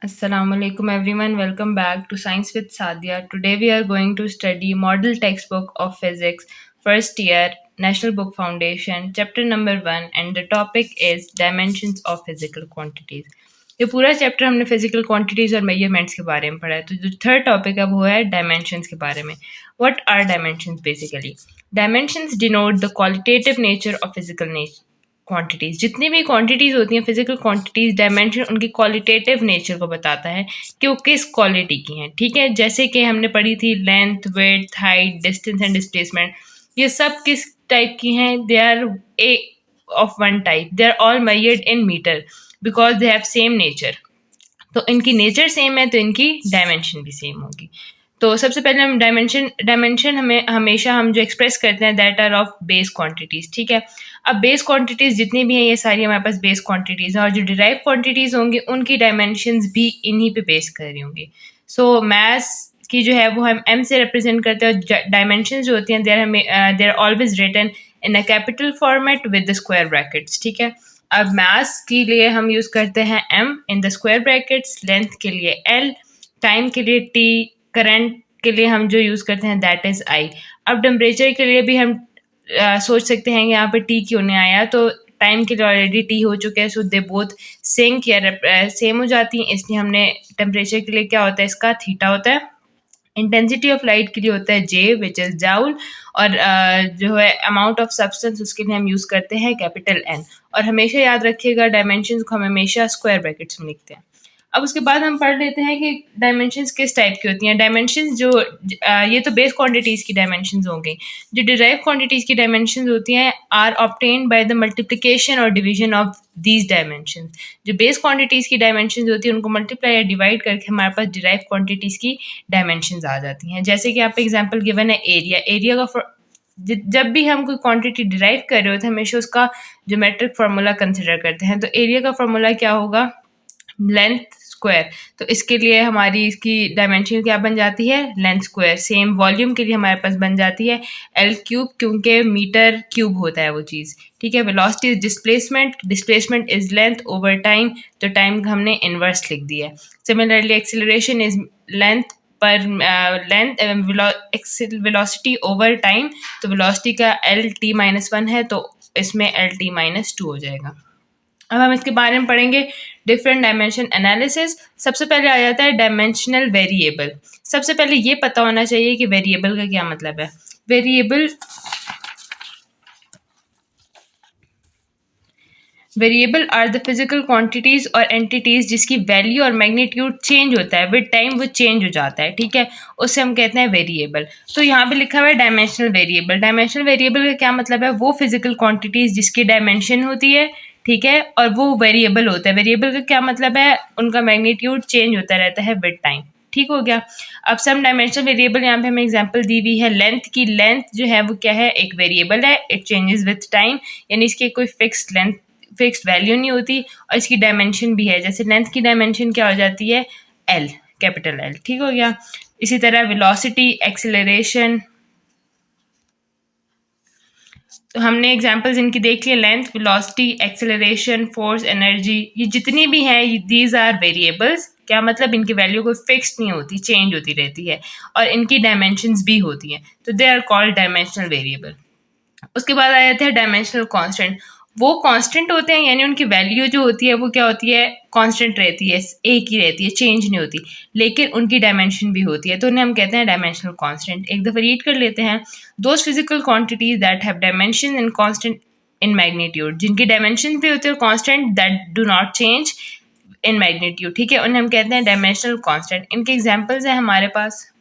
Assalamu alaikum everyone. Welcome back to Science with Sadia. Today we are going to study model textbook of physics, first year, National Book Foundation, chapter number 1 and the topic is dimensions of physical quantities. ये पूरा chapter हमने physical quantities और measurements के बारे में पढ़ा है। तो जो थर्ड टॉपिक है वो है डायमेंशंस के बारे में। What are dimensions basically? Dimensions denote the qualitative nature of physical nature quantities. जितनी भी क्वांटिटीज होती हैं फिजिकल क्वांटिटीज, डायमेंशन उनकी क्वालिटेटिव नेचर को बताता है कि वो किस क्वालिटी की हैं। ठीक है, जैसे कि हमने पढ़ी थी length, width, height, distance and displacement. ये सब किस टाइप की हैं? They are a of one type, they are all measured in metre because they have same nature. तो इनकी नेचर सेम है तो इनकी डायमेंशन भी सेम होगी। तो सबसे पहले हम डायमेंशन हमें हमेशा हम जो एक्सप्रेस करते हैं that are of base quantities. ठीक है, अब बेस क्वांटिटीज जितनी भी हैं ये सारी हमारे पास बेस क्वांटिटीज हैं और जो डिराइव क्वांटिटीज होंगी उनकी डायमेंशंस भी इन्हीं पे बेस कर रही होंगी। सो मैथ्स की जो है वो हम एम से रिप्रेजेंट करते हैं और डायमेंशंस जो होती हैं there always written in a capital format with the square brackets. ठीक है, अब मास के लिए हम यूज करते हैं M in the square brackets, length के लिए एल, टाइम के लिए टी, करंट के लिए हम जो यूज करते हैं दैट इज आई। अब टेम्परेचर के लिए भी हम सोच सकते हैं यहाँ पे टी क्यों नहीं आया, तो टाइम के लिए ऑलरेडी टी हो चुके हैं, सो दे बोथ सिंक या सेम हो जाती हैं, इसलिए हमने टेम्परेचर के लिए क्या होता है इसका थीटा होता है। इंटेंसिटी ऑफ लाइट के लिए होता है जे विच इज जाउल, और जो है अमाउंट ऑफ सब्सटेंस उसके लिए हम यूज करते हैं कैपिटल एन। और हमेशा याद रखिएगा डायमेंशंस को हम हमेशा स्क्वायर ब्रैकेट्स में लिखते हैं। अब उसके बाद हम पढ़ लेते हैं कि डायमेंशंस किस टाइप की होती हैं। डायमेंशंस जो ये तो बेस क्वांटिटीज़ की डायमेंशंस हो गई। जो डिराइव क्वांटिटीज़ की डायमेंशंस होती हैं are obtained by the multiplication और डिवीजन ऑफ दीज डायमेंशंस। जो बेस क्वांटिटीज़ की डायमेंशंस होती हैं उनको मल्टीप्लाई या डिवाइड करके हमारे पास डिराइव क्वांटिटीज़ की डायमेंशंस आ जाती हैं। जैसे कि आप एग्जाम्पल गिवन है एरिया। एरिया का जब भी हम कोई क्वांटिटी डिराइव कर रहे होते हैं हमेशा उसका ज्योमेट्रिक फार्मूला कंसिडर करते हैं। तो एरिया का फार्मूला क्या होगा? Length square. तो इसके लिए हमारी इसकी डायमेंशन क्या बन जाती है? Length square. सेम वॉल्यूम के लिए हमारे पास बन जाती है एल क्यूब, क्योंकि मीटर क्यूब होता है वो चीज़। ठीक है, velocity is displacement, displacement is length over time, तो टाइम का हमने इनवर्स लिख दिया है। सिमिलरली एक्सेलरेशन इज लेंथ पर लेंथ वेलोसिटी ओवर टाइम, तो वेलोसिटी का एल टी माइनस वन है तो इसमें एल टी माइनस टू हो जाएगा। अब हम इसके बारे में पढ़ेंगे डिफरेंट डायमेंशन एनालिसिस। सबसे पहले आ जाता है डायमेंशनल वेरिएबल। सबसे पहले ये पता होना चाहिए कि वेरिएबल का क्या मतलब है। Variable are the physical quantities और एंटिटीज जिसकी वैल्यू और मैग्नीट्यूड चेंज होता है, विद टाइम वो चेंज हो जाता है। ठीक है, उससे हम कहते हैं वेरिएबल। तो यहाँ पे लिखा हुआ है डायमेंशनल वेरिएबल। डायमेंशनल वेरिएबल का क्या मतलब है? वो फिजिकल क्वांटिटीज जिसकी डायमेंशन होती है, ठीक है, और वो वेरिएबल होता है। वेरिएबल का क्या मतलब है? उनका मैग्नीट्यूड चेंज होता रहता है विद टाइम। ठीक हो गया। अब सम डायमेंशनल वेरिएबल यहाँ पे हमें एग्जांपल दी हुई है लेंथ की। लेंथ जो है वो क्या है? एक वेरिएबल है, इट चेंजेस विद टाइम, यानी इसकी कोई फिक्स्ड वैल्यू नहीं होती, और इसकी डायमेंशन भी है। जैसे लेंथ की डायमेंशन क्या हो जाती है? L, capital L. ठीक हो गया। इसी तरह वेलोसिटी, एक्सेलरेशन, तो हमने एग्जांपल्स इनकी देख लिए। Length, velocity, acceleration, force, energy, ये जितनी भी हैं दीज आर वेरिएबल्स। क्या मतलब? इनकी वैल्यू कोई फिक्स्ड नहीं होती, चेंज होती रहती है, और इनकी डायमेंशंस भी होती हैं, तो they are called dimensional variable. उसके बाद आ जाते हैं डायमेंशनल कांस्टेंट। वो कांस्टेंट होते हैं, यानी उनकी वैल्यू जो होती है वो क्या होती है? कांस्टेंट रहती है, एक ही रहती है, चेंज नहीं होती, लेकिन उनकी डायमेंशन भी होती है, तो उन्हें हम कहते हैं डायमेंशनल कांस्टेंट। एक दफ़ा रीड कर लेते हैं। Those physical quantities that have dimension and constant in magnitude, जिनकी डायमेंशन भी होती है और constant that do not change in magnitude. ठीक है, उन्हें हम कहते हैं डायमेंशनल कांस्टेंट। इनके एग्जांपल्स हैं हमारे पास।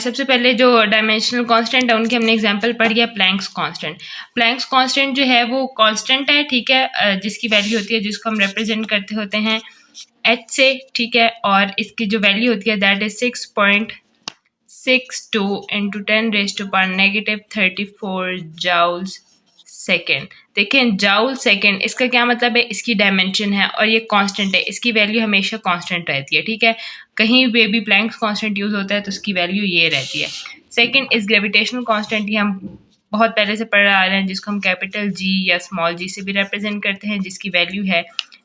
सबसे पहले जो डायमेंशनल कांस्टेंट है उनकी हमने एग्जांपल पढ़ी है प्लैंक्स कांस्टेंट। प्लैंक्स कांस्टेंट जो है वो कांस्टेंट है, ठीक है, जिसकी वैल्यू होती है, जिसको हम रिप्रेजेंट करते होते हैं एच से। ठीक है, और इसकी जो वैल्यू होती है that is 6.62 into 10⁻⁻34 joules second. देखें, जाउल सेकेंड, इसका क्या मतलब है? इसकी डायमेंशन है और ये कांस्टेंट है, इसकी वैल्यू हमेशा कांस्टेंट रहती है। ठीक है, कहीं पे भी प्लैंक्स कांस्टेंट यूज होता है तो उसकी वैल्यू ये रहती है। सेकंड इज ग्रेविटेशनल कांस्टेंट, ये हम बहुत पहले से पढ़ आ रहे हैं, जिसको हम कैपिटल जी या स्मॉल जी से भी रिप्रेजेंट करते हैं, जिसकी वैल्यू है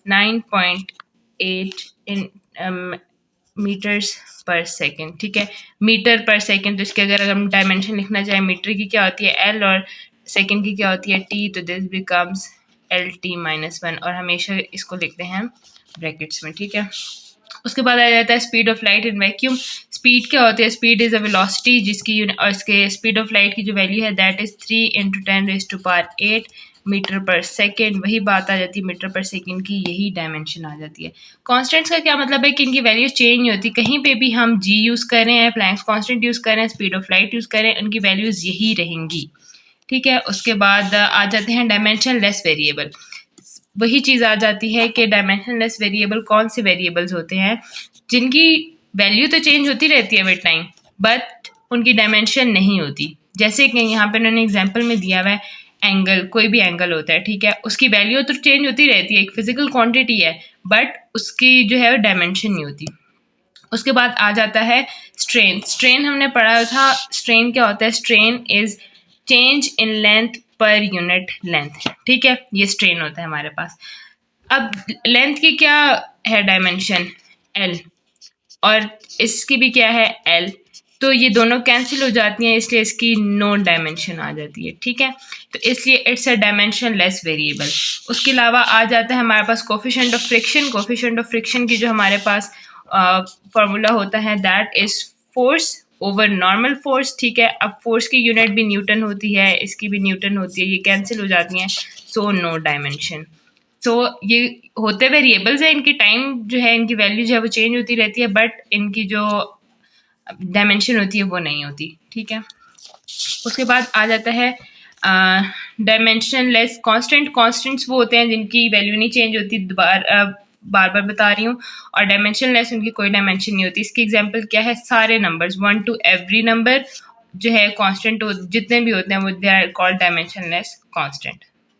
9.8 इन मीटर्स पर सेकेंड। ठीक है, मीटर पर सेकेंड, तो इसके अगर हम डायमेंशन लिखना चाहें, मीटर की क्या होती है एल और सेकेंड की क्या होती है टी, तो दिस बिकम्स LT-1 और हमेशा इसको लिखते हैं ब्रैकेट्स में। ठीक है, उसके बाद आ जाता है speed of light in vacuum. Speed क्या होती है, स्पीड इज अ वेलोसिटी जिसकी और इसके स्पीड ऑफ लाइट की जो वैल्यू है दैट इज 3 × 10⁸ मीटर पर सेकेंड। वही बात आ जाती है मीटर पर सेकेंड की, यही डायमेंशन आ जाती है। कॉन्स्टेंट्स का क्या मतलब है कि इनकी वैल्यू चेंज नहीं होती, कहीं पे भी हम जी यूज़ कर रहे हैं, प्लैंक्स कॉन्स्टेंट यूज़ कर रहे हैं, स्पीड ऑफ लाइट यूज़ कर रहे हैं, उनकी वैल्यूज़ यही रहेंगी। ठीक है, उसके बाद आ जाते हैं डायमेंशन लेस वेरिएबल। वही चीज़ आ जाती है कि डायमेंशन लेस वेरिएबल कौन से वेरिएबल्स होते हैं जिनकी वैल्यू तो चेंज होती रहती है विद टाइम, बट उनकी डायमेंशन नहीं होती। जैसे कि यहाँ पे उन्होंने एग्जांपल में दिया हुआ है एंगल, कोई भी एंगल होता है, ठीक है, उसकी वैल्यू तो चेंज होती रहती है, एक फिजिकल क्वांटिटी है, बट उसकी जो है डायमेंशन नहीं होती। उसके बाद आ जाता है स्ट्रेन। स्ट्रेन हमने पढ़ा था, स्ट्रेन क्या होता है, strain is change in length per unit length. ठीक है, ये स्ट्रेन होता है हमारे पास। अब लेंथ की क्या है डायमेंशन एल, और इसकी भी क्या है एल, तो ये दोनों कैंसिल हो जाती हैं, इसलिए इसकी नो डायमेंशन आ जाती है। ठीक है, तो इसलिए it's a dimensionless variable. उसके अलावा आ जाता है हमारे पास coefficient of friction. Coefficient of friction की जो हमारे पास फॉर्मूला होता है that is force over normal force. ठीक है, अब फोर्स की यूनिट भी न्यूटन होती है, इसकी भी न्यूटन होती है, ये कैंसिल हो जाती हैं, सो नो डायमेंशन। सो ये होते वेरिएबल्स है, इनकी टाइम जो है, इनकी वैल्यू जो है वो चेंज होती रहती है, बट इनकी जो डायमेंशन होती है वो नहीं होती। ठीक है, उसके बाद आ जाता है डायमेंशन लेस कांस्टेंट। कांस्टेंट्स वो होते हैं जिनकी वैल्यू नहीं चेंज होती, बार बार बता रही हूँ, और डायमेंशन लेस उनकी कोई डायमेंशन नहीं होती। इसकी एग्जांपल क्या है, सारे नंबर्स 1 to एवरी नंबर जो है कांस्टेंट जितने भी होते हैं वो they are called dimensionless constant.